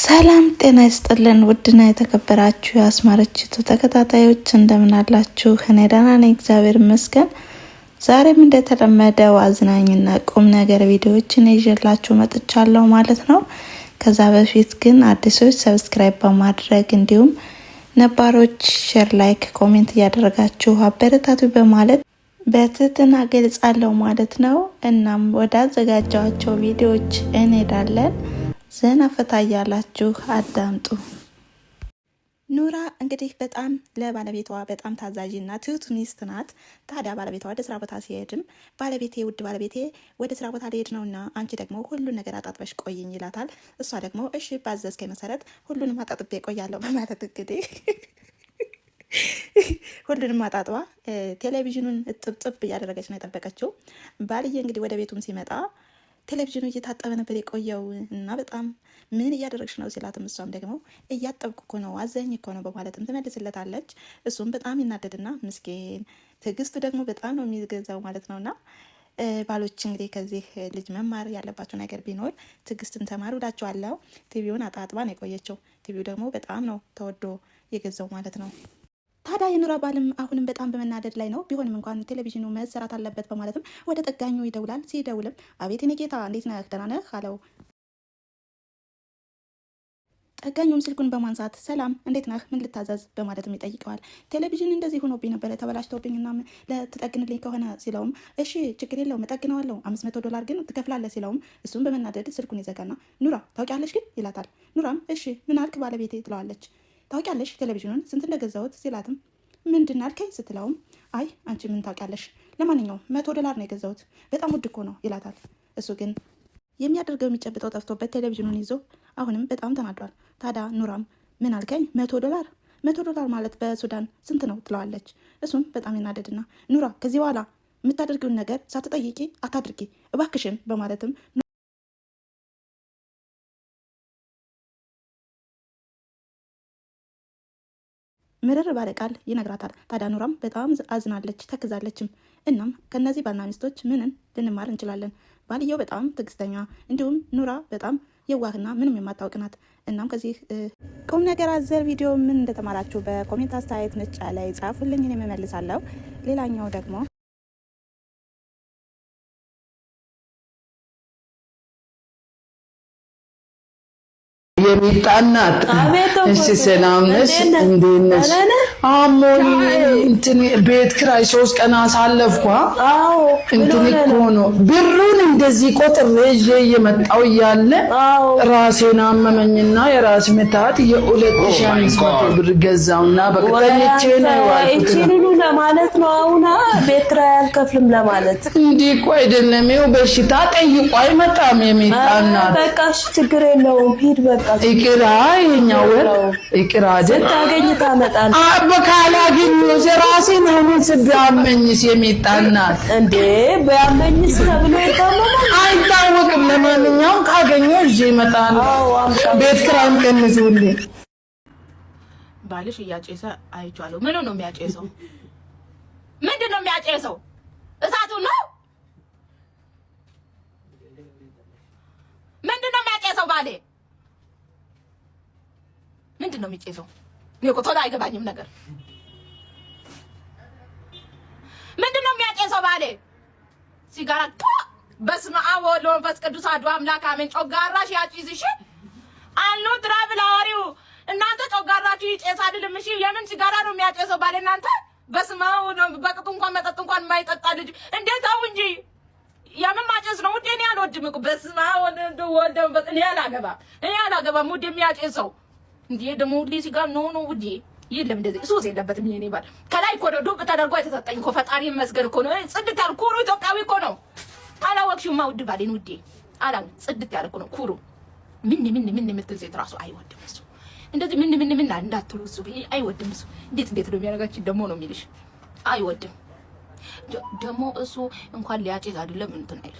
ሰላም ጤና ይስጥልን ውድና የተከበራችሁ የአስማረችቱ ተከታታዮች እንደምን አላችሁ? እኔ ደህና ነኝ እግዚአብሔር ይመስገን። ዛሬም እንደተለመደው አዝናኝና ቁም ነገር ቪዲዮዎችን ይዤላችሁ መጥቻለሁ ማለት ነው። ከዛ በፊት ግን አዲሶች ሰብስክራይብ በማድረግ እንዲሁም ነባሮች ሼር፣ ላይክ፣ ኮሜንት እያደረጋችሁ አበረታቱ በማለት በትህትና ገልጻለሁ ማለት ነው። እናም ወደ አዘጋጃቸው ቪዲዮዎች እንሄዳለን። ዘና ፈታ እያላችሁ አዳምጡ። ኑራ እንግዲህ በጣም ለባለቤቷ በጣም ታዛዥና ትሁት ሚስት ናት። ታዲያ ባለቤቷ ወደ ስራ ቦታ ሲሄድም ባለቤቴ ውድ ባለቤቴ ወደ ስራ ቦታ ሊሄድ ነውና አንቺ ደግሞ ሁሉን ነገር አጣጥበሽ ቆይኝ ይላታል። እሷ ደግሞ እሺ ባዘዝከኝ መሰረት ሁሉንም አጣጥቤ ቆያለሁ በማለት እንግዲህ ሁሉንም አጣጥባ ቴሌቪዥኑን እጥብጥብ እያደረገች ነው የጠበቀችው። ባልዬ እንግዲህ ወደ ቤቱም ሲመጣ ቴሌቪዥኑ እየታጠበ ነበር የቆየው እና በጣም ምን እያደረግሽ ነው ሲላትም እሷም ደግሞ እያጠብኩ እኮ ነው አዘኝ እኮ ነው በማለትም ትመልስለታለች። እሱም በጣም ይናደድና ምስኪን ትዕግስቱ ደግሞ በጣም ነው የሚገዛው ማለት ነውና ባሎች እንግዲህ ከዚህ ልጅ መማር ያለባቸው ነገር ቢኖር ትዕግስትን ተማሩ እላቸዋለሁ። ቲቪውን አጣጥባ ነው የቆየችው። ቲቪው ደግሞ በጣም ነው ተወዶ የገዛው ማለት ነው። ታዲያ የኑራ ባልም አሁንም በጣም በመናደድ ላይ ነው። ቢሆንም እንኳን ቴሌቪዥኑ መሰራት አለበት በማለትም ወደ ጠጋኙ ይደውላል። ሲደውልም አቤት የኔ ጌታ እንዴት ነህ ደህና ነህ አለው። ጠጋኙም ስልኩን በማንሳት ሰላም እንዴት ነህ ምን ልታዘዝ በማለትም ይጠይቀዋል። ቴሌቪዥን እንደዚህ ሆኖብኝ ነበረ ተበላሽቶብኝ እና ለትጠግንልኝ ከሆነ ሲለውም እሺ ችግር የለውም እጠግነዋለሁ $500 ግን ትከፍላለህ ሲለውም እሱም በመናደድ ስልኩን ይዘጋና ኑራ ታውቂያለሽ ግን ይላታል። ኑራም እሺ ምን አልክ ባለቤቴ ትለዋለች። ታውቂያለሽ ቴሌቪዥኑን ስንት እንደገዛሁት ሲላትም ምንድን አልከኝ ስትለውም አይ አንቺ ምን ታውቂያለሽ ለማንኛውም $100 ነው የገዛሁት በጣም ውድ እኮ ነው ይላታል። እሱ ግን የሚያደርገው የሚጨብጠው ጠፍቶበት ቴሌቪዥኑን ይዞ አሁንም በጣም ተናዷል። ታዲያ ኑራም ምን አልከኝ $100 ማለት በሱዳን ስንት ነው ትለዋለች። እሱም በጣም ይናደድና ኑራ ከዚህ በኋላ የምታደርጊውን ነገር ሳትጠይቂ አታድርጊ እባክሽን በማለትም ምርር ባለ ቃል ይነግራታል። ታዲያ ኑራም በጣም አዝናለች ተክዛለችም። እናም ከነዚህ ባልና ሚስቶች ምንን ልንማር እንችላለን? ባልየው በጣም ትዕግስተኛ እንዲሁም ኑራ በጣም የዋህና ምንም የማታውቅ ናት። እናም ከዚህ ቁም ነገር አዘል ቪዲዮ ምን እንደተማራችሁ በኮሜንት አስተያየት መስጫ ላይ ጻፉልኝ፣ እኔ እመልሳለሁ። ሌላኛው ደግሞ የሚጣናት እሺ ሰላም ነሽ እንዴት ነሽ? አሞኝ እንትን ቤት ኪራይ 3 ቀን አሳለፍኳ። እንትን እኮ ነው ብሩን እንደዚህ ቆጥሬ ይዤ እየመጣሁ እያለ ራሴን አመመኝና የራስ ምታት የ2500 ብር ገዛውና በቀጠኝቼ ነው እቺኑኑ ለማለት ነው። አሁን ቤት ኪራይ አልከፍልም ለማለት እንዴ? እኮ አይደለም ይኸው በሽታ ጠይቆ አይመጣም የሚጣናት። በቃ ችግር የለውም ሂድ በቃ ይቅራ የኛው ወር ይቅራ አይደል? ታገኝ ታመጣለህ። በካላገኝ ዘራሴ ነው ስቢያመኝስ የሚጣናት እንዴ? በያመኝስ ተብሎ አይታወቅም። ለማንኛውም ካገኘው እዚህ ይመጣል። ቤት ኪራይም ቀንሱልኝ። ባልሽ እያጨሰ አይቻለሁ። ምኑ ነው የሚያጨሰው? ምንድን ነው የሚያጨሰው? እሳቱ ነው? ምንድን ነው የሚያጨሰው ባሌ? ምንድን ነው የሚጨሰው? እኔ እኮ ቶሎ አይገባኝም ነገር። ምንድን ነው የሚያጨሰው ባሌ? ሲጋራ በስመ አብ ወወልድ ወመንፈስ ቅዱስ አሐዱ አምላክ አሜን። ጮጋራሽ ያጭዝሽ አሉ ትራቭላሪው እናንተ ጮጋራችሁ ይጨስ አይደለም? እሺ የምን ሲጋራ ነው የሚያጨሰው ባሌ? እናንተ በስመ አብ በቅጡ እንኳን መጠጥ እንኳን የማይጠጣ ልጅ እንዴት አው እንጂ የምን ማጨስ ነው ውዴ? እኔ አልወድም እኮ በስመ አብ ወልድ ወመንፈስ እኔ አላገባም ውዴ የሚያጨሰው እንዴ ደግሞ ሁሌ ሲጋር ነው ውዴ። የለም እንደዚህ ሱስ የለበትም። እኔ ባል ከላይ እኮ ነው ዱብ ተደርጎ የተሰጠኝ እኮ ፈጣሪ ይመስገን እኮ ነው። ጽድት ያለ ኩሩ ኢትዮጵያዊ እኮ ነው። አላወቅሽውማ ውድ ባሌን ውዴ አላም ጽድት ያለ እኮ ነው ኩሩ። ምን የምትል ሴት ራሱ አይወድም እሱ። እንደዚህ ምን እንዳትሉ እሱ አይወድም እሱ። እንዴት ነው የሚያደርጋችሁ ደግሞ ነው የሚልሽ። አይወድም ደግሞ እሱ እንኳን ሊያጨስ አይደለም እንትን አይል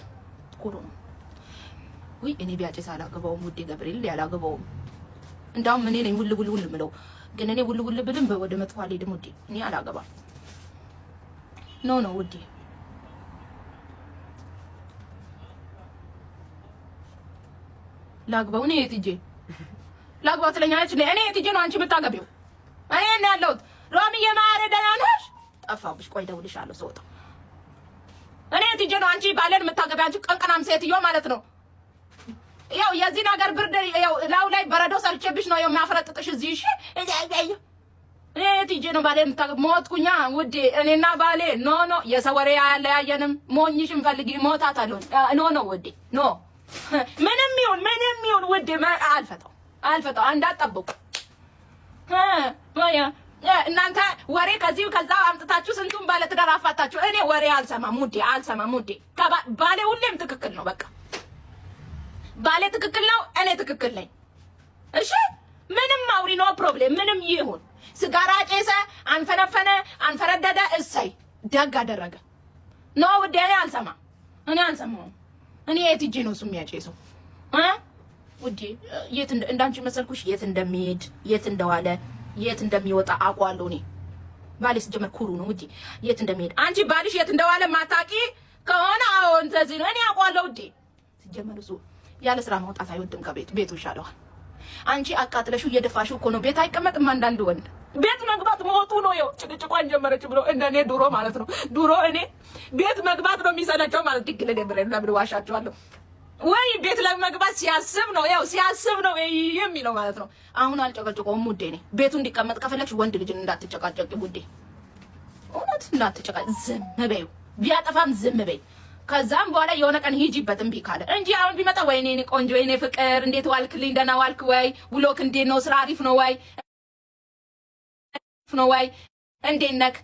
ኩሩ ነው። ወይ እኔ ቢያጨስ አላገባውም ውዴ ገብርኤል ያላገባውም። እንዳውም እኔ ነኝ ውል ምለው። ግን እኔ ውል ብልም ወደ መጥፎ አልሄድም ውዴ። እኔ አላገባም ነው ውዴ። ላግባው እኔ የት ሂጄ ላግባ ትለኛለች። እኔ የትጄ ነው አንቺ የምታገቢው? እኔ ነው ያለሁት። ሮሚዬ ማሬ ደህና ነሽ? ጠፋሁብሽ። ቆይ እደውልልሻለሁ ስወጣ። እኔ የትጄ ነው አንቺ ባለን የምታገቢ? አንቺ ቀንቀናም ሴትዮ ማለት ነው። ያው የዚህ ነገር ብርድ ያው ላው ላይ በረዶ ሰርቼብሽ ነው የሚያፈረጥጥሽ እዚህ። እሺ እኔ የትጄ ነው ባሌ የምታገቢ? ሞትኩኛ ውዴ። እኔና ባሌ ኖ የሰው ወሬ አያለያየንም። ሞኝሽን ፈልጊ ሞታታለሁ። ኖ ውዴ ኖ ምንም ይሁን ውዴ አልፈታው እንዳትጠብቁ። እናንተ ወሬ ከዚህ ከዛ አምጥታችሁ ስንቱን ባለ ትዳር አፋታችሁ። እኔ ወሬ አልሰማም ውዴ። ባሌ ሁሌም ትክክል ነው። በቃ ባሌ ትክክል ነው፣ እኔ ትክክል ነኝ። እሺ ምንም አውሪ ኖ ፕሮብሌም። ምንም ይሁን ስጋራ ጨሰ፣ አንፈነፈነ፣ አንፈረደደ፣ እሰይ ደግ አደረገ። ኖ ውዴ እኔ አልሰማም። እኔ የት ሂጄ ነው እሱ የሚያጨሰው? ውዴ የት እንዳንቺ መሰልኩሽ? የት እንደሚሄድ የት እንደዋለ የት እንደሚወጣ አውቀዋለሁ እኔ። ባልሽ ጀመር ኩሩ ነው ውዴ። የት እንደሚሄድ አንቺ ባልሽ የት እንደዋለ ማታቂ ከሆነ አዎ እንደዚህ ነው። እኔ አውቀዋለሁ ውዴ። ሲጀመር እሱ ያለ ስራ መውጣት አይወድም ከቤት ቤቱ ይሻለዋል። አንቺ አቃጥለሽው እየደፋሽው እኮ ነው። ቤት አይቀመጥም። አንዳንድ ወንድ ቤት መግባት ሞቱ ነው። ይኸው ጭቅጭቋን ጀመረች ብሎ እንደኔ ድሮ ማለት ነው። ድሮ እኔ ቤት መግባት ነው የሚሰለቸው ማለት ድግል ለብሬ ለምን ዋሻቸዋለሁ ወይ ቤት ለመግባት ሲያስብ ነው የሚለው ማለት ነው። አሁን አልጨቀጭቆም ውዴ። እኔ ቤቱ እንዲቀመጥ ከፈለግሽ ወንድ ልጅን እንዳትጨቃጨቂ ውዴ። እውነት እንዳትጨቃጨቂ፣ ዝም በይው። ቢያጠፋም ዝም በይ። ከዛም በኋላ የሆነ ቀን ሂጂበት እምቢ ካለ እንጂ አሁን ቢመጣ ወይኔ እኔ ቆንጆ ወይኔ ፍቅር እንዴት ዋልክልኝ? ደህና ዋልክ ወይ? ውሎክ እንዴት ነው? ስራ አሪፍ ነው ወይ? እንዴት ነክ?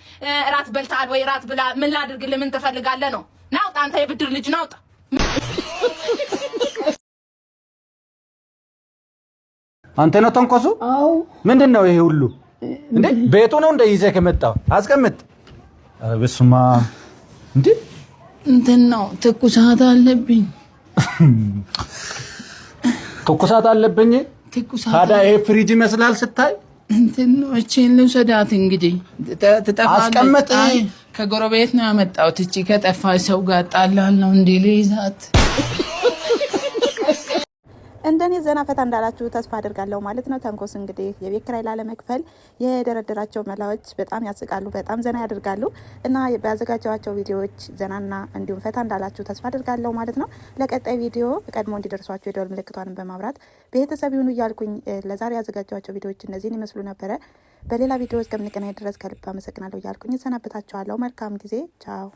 እራት በልተሃል ወይ? እራት ብላ። ምን ላድርግልህ? ምን ትፈልጋለህ ነው? ናውጣ አንተ የብድር ልጅ ናውጣ። አንተ ነው ተንኮሱ? አዎ። ምንድነው ይሄ ሁሉ እንዴ? ቤቱ ነው እንደ ይዘህ ከመጣው አስቀምጥ። በስማ እንዴ እንትን ነው ትኩሳት አለብኝ። ትኩሳት አለብኝ። ታዲያ ይሄ ፍሪጅ ይመስላል ስታይ። እንትን ነው እቺን ልውሰዳት እንግዲህ ትጠፋለች። አስቀምጥ። ከጎረቤት ነው ያመጣሁት። እቺ ከጠፋች ሰው ጋር ጣላለሁ እንዴ ልይዛት። እንደኔ ዘና ፈታ እንዳላችሁ ተስፋ አድርጋለሁ ማለት ነው። ተንኮስ እንግዲህ የቤት ኪራይ ላለመክፈል የደረደራቸው መላዎች በጣም ያስቃሉ፣ በጣም ዘና ያደርጋሉ እና ባዘጋጀዋቸው ቪዲዮዎች ዘናና እንዲሁም ፈታ እንዳላችሁ ተስፋ አድርጋለሁ ማለት ነው። ለቀጣይ ቪዲዮ ቀድሞ እንዲደርሷችሁ የደወል ምልክቷን በማብራት ቤተሰብ ይሁኑ እያልኩኝ ለዛሬ ያዘጋጀዋቸው ቪዲዮዎች እነዚህን ይመስሉ ነበረ። በሌላ ቪዲዮ እስከምንገናኝ ድረስ ከልብ አመሰግናለሁ እያልኩኝ እሰናበታችኋለሁ። መልካም ጊዜ። ቻው።